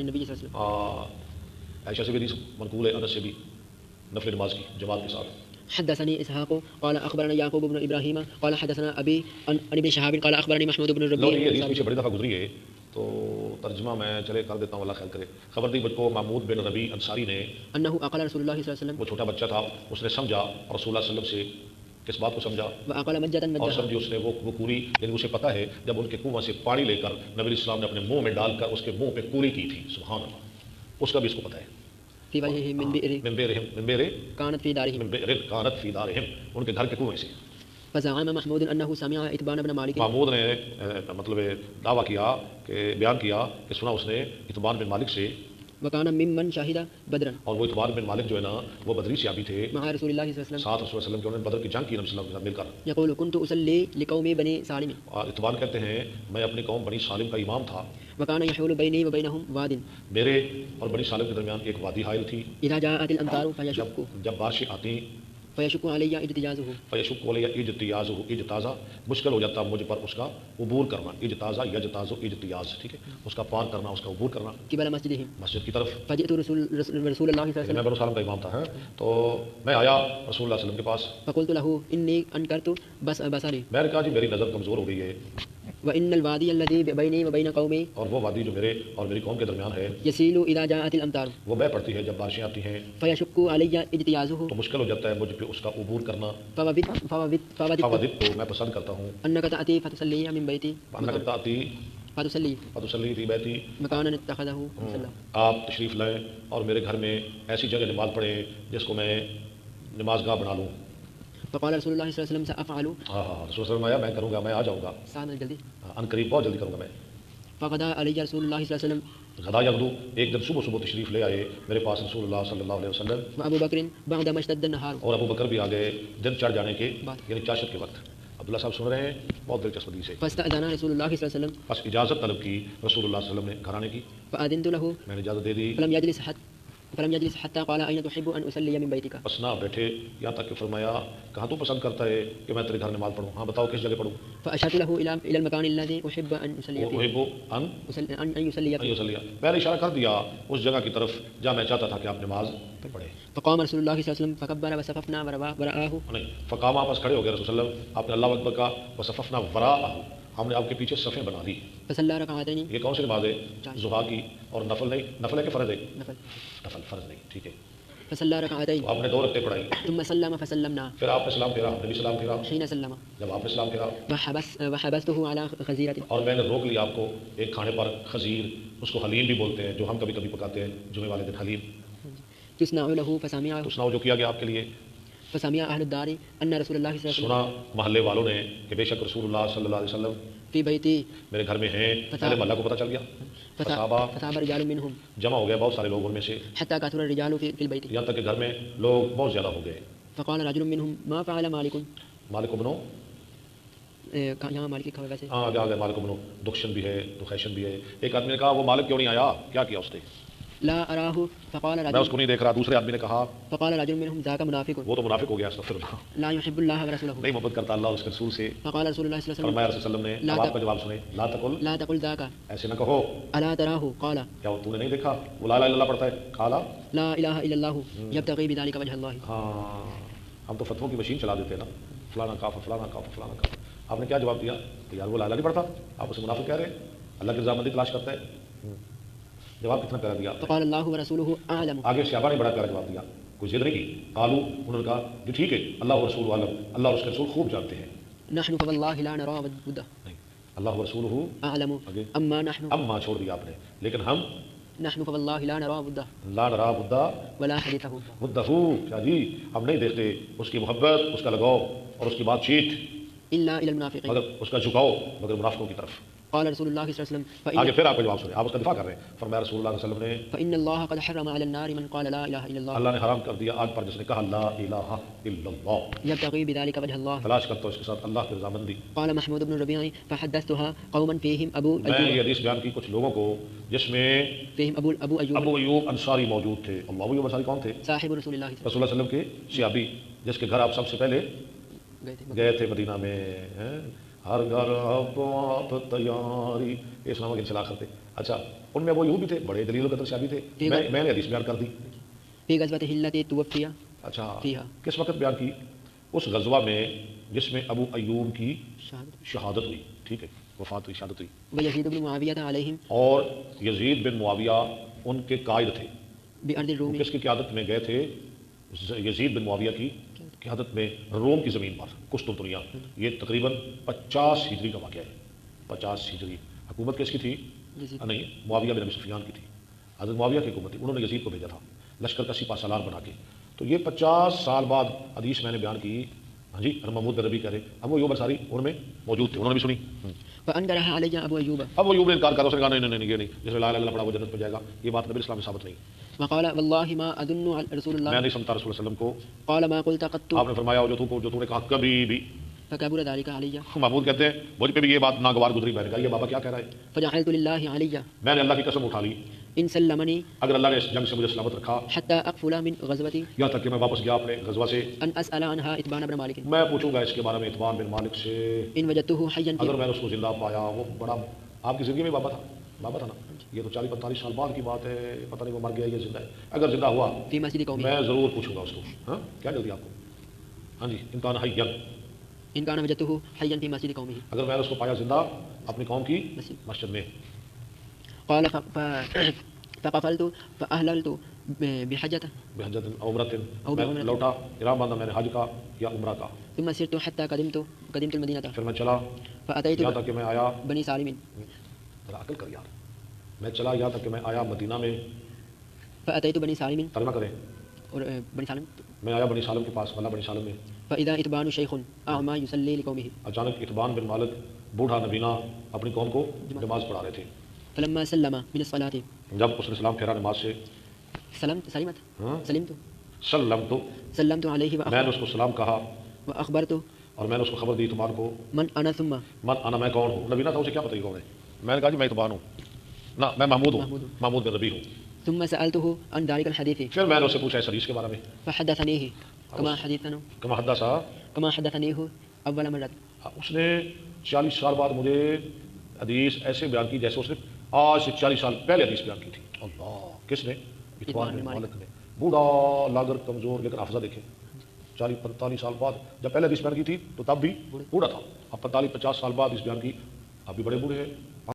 النبي صلی اللہ علیہ وسلم عائشہ سے بھی حدیث منقول ہے، انس سے بھی، نفل نماز کی جماعت کے ساتھ. حدثني اسحاق قال اخبرنا يعقوب بن ابراهيم قال حدثنا ابي عن ابن شهاب قال اخبرني محمود بن لو الربيع. یہ حدیث پیچھے بڑی دفعہ گزری ہے تو ترجمہ میں چلے کر دیتا ہوں، اللہ خیر کرے. خبر دی مجھ کو محمود بن ربی انصاری نے، انه اقل رسول الله صلی اللہ علیہ وسلم وہ چھوٹا بچہ تھا، اس نے سمجھا رسول اللہ صلی اللہ علیہ وسلم سے کس بات کو سمجھا، واقل مجدا اور مجدا سمجھی اس نے وہ کوری، یعنی اسے پتہ ہے جب ان کے کنواں سے پانی لے کر نبی علیہ السلام نے اپنے منہ میں ڈال کر اس کے منہ پہ کوری کی تھی، سبحان اللہ، اس کا بھی اس کو پتہ ہے. في وجهه من بئر من بئر كانت في دارهم من بئر كانت في دارهم، ان کے گھر کے کنویں سے. فزعم محمود انه سمع اتبان بن مالك. محمود نے مطلب دعویٰ کیا کہ بیان کیا کہ سنا اس نے اتبان بن مالک سے، وكان ممن شهد بدرا اور وہ اتبان بن مالک جو ہے نا وہ بدری صحابی تھے، مع رسول الله صلی اللہ علیہ وسلم ساتھ رسول اللہ علیہ وسلم کے، انہوں نے بدر کی جنگ کی نبی صلی اللہ علیہ وسلم کے ساتھ مل کر. يقول كنت اصلي لقوم بني سالم اور اتبان کہتے ہیں میں اپنی قوم بنی سالم کا امام تھا، وكان يحول بيني وبينهم واد میرے اور بنی سالم کے درمیان ایک وادی حائل تھی. اذا جاءت الامطار جب بارشیں آتی فيشق علي اجتيازه فیشق علیہ اجتیاز، اجتازہ مشکل ہو جاتا مجھ پر اس کا عبور کرنا، اجتازہ یجتاز اجتیاز، ٹھیک ہے، اس کا پار کرنا، اس کا عبور کرنا قبل مسجدهم مسجد کی طرف. فجئت رسول الله صلی اللہ علیہ میں وسلم بنو سالم کا امام تھا تو میں آیا رسول اللہ صلی اللہ علیہ وسلم کے پاس. فقلت له اني انكرت بصري میں نے کہا جی میری نظر کمزور ہو گئی ہے، وان الوادي الذي بيني وبين قومي اور وہ وادی جو میرے اور میری قوم کے درمیان ہے يسيل اذا جاءت الامطار وہ بہہ پڑتی ہے جب بارشیں آتی ہیں، فيشق علي اجتيازه تو مشکل ہو جاتا ہے مجھ پہ اس کا عبور کرنا. فوددت فوددت تو میں پسند کرتا ہوں، انك تاتي فتصلي من بيتي انک تاتی فتصلي فتصلی فی بیتی، مكانا اتخذه مصلى. آپ تشریف لائیں اور میرے گھر میں ایسی جگہ نماز پڑھیں جس کو میں نماز گاہ بنا لوں. فقال رسول الله صلی اللہ علیہ وسلم سافعل. ہاں ہاں رسول اللہ علیہ وسلم میں کروں گا، میں آ جاؤں گا سعد جلدی. ان قریب، بہت جلدی کروں گا میں. فغدا علی رسول اللہ صلی اللہ علیہ وسلم غدا یغدو، ایک دن صبح صبح تشریف لے آئے میرے پاس رسول اللہ صلی اللہ علیہ وسلم، وابو بکر بعد ما اشتد النهار. اور ابو بکر بھی آ گئے دن چڑھ جانے کے، یعنی چاشت کے وقت. عبداللہ صاحب سن رہے ہیں بہت دلچسپ حدیث ہے. فاستأذن رسول اللہ صلی اللہ علیہ وسلم بس اجازت طلب کی رسول اللہ صلی اللہ علیہ وسلم نے گھر آنے کی، فأذنت له میں نے اجازت دے دی. فلم يجلس حتى قال أين تحب أن أصلي من بيتك. بس نہ بیٹھے یہاں تک کہ فرمایا کہاں تو پسند کرتا ہے کہ میں تیرے گھر نماز پڑھوں، ہاں بتاؤ کس جگہ پڑھوں. فأشرت له إلى المكان الذي أحب أن أصلي فيه. احب ان أن يصلي فيه. یصلی، میں نے اشارہ کر دیا اس جگہ کی طرف جہاں میں چاہتا تھا کہ آپ نماز پڑھیں. فقام رسول الله صلی اللہ علیہ وسلم فكبر وصففنا وراءه. نہیں، فقام آپس کھڑے ہو گئے رسول صلی اللہ علیہ وسلم، آپ نے اللہ اکبر کہا، وصففنا وراءہ، ہم نے آپ کے پیچھے صفیں بنا لی. فصلى ركعتين. یہ کون سی نماز ہے؟ ضحیٰ کی، اور نفل نہیں، نفل ہے کہ فرض ہے؟ نفل. فرض نہیں، ٹھیک ہے. فصلى ركعتين تو آپ نے 2 رکعتیں پڑھائی، ثم سلم فسلمنا. پھر آپ نے سلام پھیرا، ہم نے بھی سلام پھیرا. حين سلم جب آپ نے سلام پھیرا وحبسته على خزيرة. اور میں نے روک لیا آپ کو ایک کھانے پر، خزیر، اس کو حلیم بھی بولتے ہیں جو ہم کبھی کبھی پکاتے ہیں جمعے والے دن، حلیم. تصنع له فسمع. تو سناؤ جو کیا گیا آپ کے لیے. فسمع أهل الدار أن رسول الله صلی اللہ علیہ سنا محلے والوں نے کہ بے شک رسول اللہ صلی اللہ علیہ وسلم وسلم في بيتي. میرے گھر میں ہیں. پہلے محلہ کو پتہ چل گیا، فثاب رجال منهم جمع ہو گئے بہت سارے لوگ ان میں سے، حتى كثر الرجال في البيت. یہاں تک کہ گھر میں لوگ بہت زیادہ ہو گئے. فقال رجل منهم ما فعل مالك. مالک بنو، یہاں مالک کا ویسے ہاں آگے مالک بنو، دخشن بھی ہے، دخیشن بھی ہے. ایک آدمی نے کہا وہ مالک کیوں نہیں آیا، کیا کیا اس نے؟ لا أراه. فقال میں اس کو رجل نہیں دیکھ رہا. دوسرے آدمی نے کہا فقال رجل منهم ذاك منافق وہ تو منافق ہو گیا، استغفر اللہ، لا يحب الله ورسوله. نہیں محبت کرتا اللہ اور اس کے رسول سے. فقال رسول الله صلی اللہ علیہ فرمایا رسول صلی اللہ علیہ وسلم نے، اب آپ کا جواب سنیں، لا تقل، وسلم لا تقل ذاك ایسے نہ کہو. ألا تراه. قال کیا وہ تو نے نہیں دیکھا وہ لا الہ الا اللہ پڑھتا ہے؟ کالا. لا إله إلا الله يبتغي بذلك وجه الله. ہاں ہم تو فتووں کی مشین چلا دیتے ہیں نا، فلانا کافر فلانا کافر فلانا کافر. آپ نے کیا جواب دیا کہ یار وہ لا الہ نہیں پڑھتا، آپ اسے منافق کہہ رہے ہیں، اللہ کی رضامندی تلاش کرتا ہے. جواب کتنا پیارا دیا. فقال الله ورسوله أعلم. آگے صحابہ نے بڑا پیارا جواب دیا، کوئی ضد نہیں کی. قالو، انہوں نے کہا جو ٹھیک ہے، اللہ و رسول عالم، اللہ اور اس کے رسول خوب جانتے ہیں. نحن فوالله لا نرى وده. نہیں، اللہ و رسول أعلم. أما نحن اما چھوڑ دیا آپ نے، لیکن ہم نحن فوالله لا نرى وده لا نرا بدہ ولا حديثه. مدفو، کیا جی ہم نہیں دیکھتے اس کی محبت، اس کا لگاؤ اور اس کی بات چیت، إلا إلى المنافقين. مگر اس کا جھکاؤ مگر منافقوں کی طرف. قال رسول الله صلی اللہ علیہ وسلم آگے پھر آپ کا جواب سنیں، آپ اس کا دفاع کر رہے ہیں. فرمایا رسول اللہ صلی اللہ علیہ وسلم نے، فإن الله قد حرم على النار من قال لا إله إلا الله اللہ نے حرام کر دیا آگ پر جس نے کہا لا الہ الا اللہ، يبتغي بذلك وجه الله. تلاش کرتا ہوں اس کے ساتھ اللہ کی رضامندی. قال محمود بن ربيع فحدثتها قوما فيهم أبو میں یہ أيوب حدیث بیان کی کچھ لوگوں کو جس میں فيهم أبو أيوب ابو ایوب انصاری موجود تھے. اللہ ابو ایوب انصاری کون تھے؟ صاحب رسول الله صلی رسول اللہ علیہ وسلم کے صحابی، جس کے گھر آپ سب سے پہلے اللہ علیہ وسلم گئے تھے مدینہ میں. ہر گھر آپ تیاری، یہ اسلام کی انسلاح کرتے. اچھا ان میں وہ یہودی تھے، بڑے دلیل و قدر سے بھی تھے، میں نے حدیث بیان کر دی. في غزوة التي توفي اچھا فيها کس وقت بیان کی؟ اس غزوہ میں جس میں ابو ایوب کی شهادة شہادت ہوئی، ٹھیک ہے، وفات ہوئی، شہادت ہوئی. ويزيد بن معاوية عليهم اور یزید بن معاویہ ان کے قائد تھے. بأرض وہ الروم کس کی قیادت میں گئے تھے؟ یزید بن معاویہ کی قیادت میں روم کی زمین پر قسطنطنیہ. یہ تقریباً 50 ہجری کا واقعہ ہے. 50 ہجری. حکومت کس کی تھی؟ یزید. نہیں، معاویہ بن ابی سفیان کی تھی. حضرت معاویہ کی حکومت تھی، انہوں نے یزید کو بھیجا تھا لشکر کا سپہ سالار بنا کے. تو یہ 50 سال بعد حدیث میں نے بیان کی. ہاں جی، محمود بن ربیع کہہ رہے ابو ایوب انصاری ان میں موجود تھے، انہوں نے بھی سنی. فأنكرها علي أبو أيوب اب وہ ایوب نے انکار کر، اس نے کہا نہیں نہیں نہیں، یہ نہیں، جس نے لا الہ الا اللہ پڑھا وہ جنت میں جائے گا. یہ بات نبی اسلام میں ثابت نہیں. وقال والله ما أظن رسول میں الله نہیں سمتا رسول اللہ علیہ وسلم کو. قال ما قلت قط آپ نے فرمایا جو تو نے کہا کبھی بھی. فكبر ذلك علي محمود کہتے ہیں مجھ پہ بھی یہ بات ناگوار گزری. میں نے کہا یہ بابا کیا کہہ رہا ہے؟ فجعلت لله علي میں نے اللہ کی قسم اٹھا لی، إن سلمني اگر اللہ نے اس جنگ سے مجھے سلامت رکھا، حتى أقفل من غزوتي یہاں تک کہ میں واپس گیا اپنے غزوہ سے، أن أسأل عنها إتبان بن مالك میں پوچھوں گا اس کے بارے میں اتبان بن مالک سے. إن وجدته حيا اگر میں نے اس کو زندہ پایا، وہ بڑا آپ کی زندگی میں بابا تھا نا. یہ تو 40-45 سال بعد کی بات ہے، پتہ نہیں وہ مر گیا یا زندہ ہے. اگر زندہ ہوا في مسجد قومه میں ضرور پوچھوں گا اس کو. ہاں کیا جلدی آپ کو؟ ہاں جی، امکان حیا، إن كان وجدته حيا في مسجد قومه اگر میں نے اس کو پایا زندہ اپنی قوم کی مسجد میں. قال فقفلت فأهللت بحجة بحجت او عمرت، أو میں بعمرة. لوٹا، ارام باندھا میں نے حج کا یا عمرہ کا. ثم سرت حتى قدمت المدينة پھر میں چلا فأتيت یہاں تک کہ میں آیا، بني سالم ذرا عقل کر یار، میں چلا یہاں تک کہ میں آیا مدینہ میں. فأتيت بني سالم ترجمہ کریں. اور بني سالم میں آیا بنی سالم کے پاس، والا بنی سالم میں. فإذا إتبان شيخ أعمى يصلي لقومه اچانک اتبان بن مالک بوڑھا نبینا اپنی قوم کو نماز پڑھا رہے تھے. فلما سلم من الصلاة جب اس نے سلام پھیرا نماز سے، سلمت ہاں؟ سلمت سلمت عليه میں نے اس کو سلام کہا وأخبرت اور میں نے اس کو خبر دی اتبان کو. من أنا ثم من انا، میں کون ہوں. نبینا تھا، اسے کیا پتہ یہ کون ہے. میں نے کہا جی میں اتبان ہوں، نہ میں محمود ہوں، محمود بن ربیع ہوں. ثم سألته عن ذلك الحديث پھر میں نے اسے پوچھا اس حدیث کے بارے میں. فحدثنيه كما کما حدثنيه أول مرة. اس نے 40 سال بعد مجھے حدیث ایسے بیان کی جیسے اس نے آج سے 40 سال پہلے حدیث بیان کی تھی. اللہ، کس نے؟ اتبان بن مالک نے. بوڑھا لاگر کمزور، لیکن حافظہ دیکھیں 40-45 سال بعد. جب پہلے حدیث بیان کی تھی تو تب بھی بوڑھا تھا، اب 45-50 سال بعد اس بیان کی، اب بھی بڑے بوڑھے ہیں.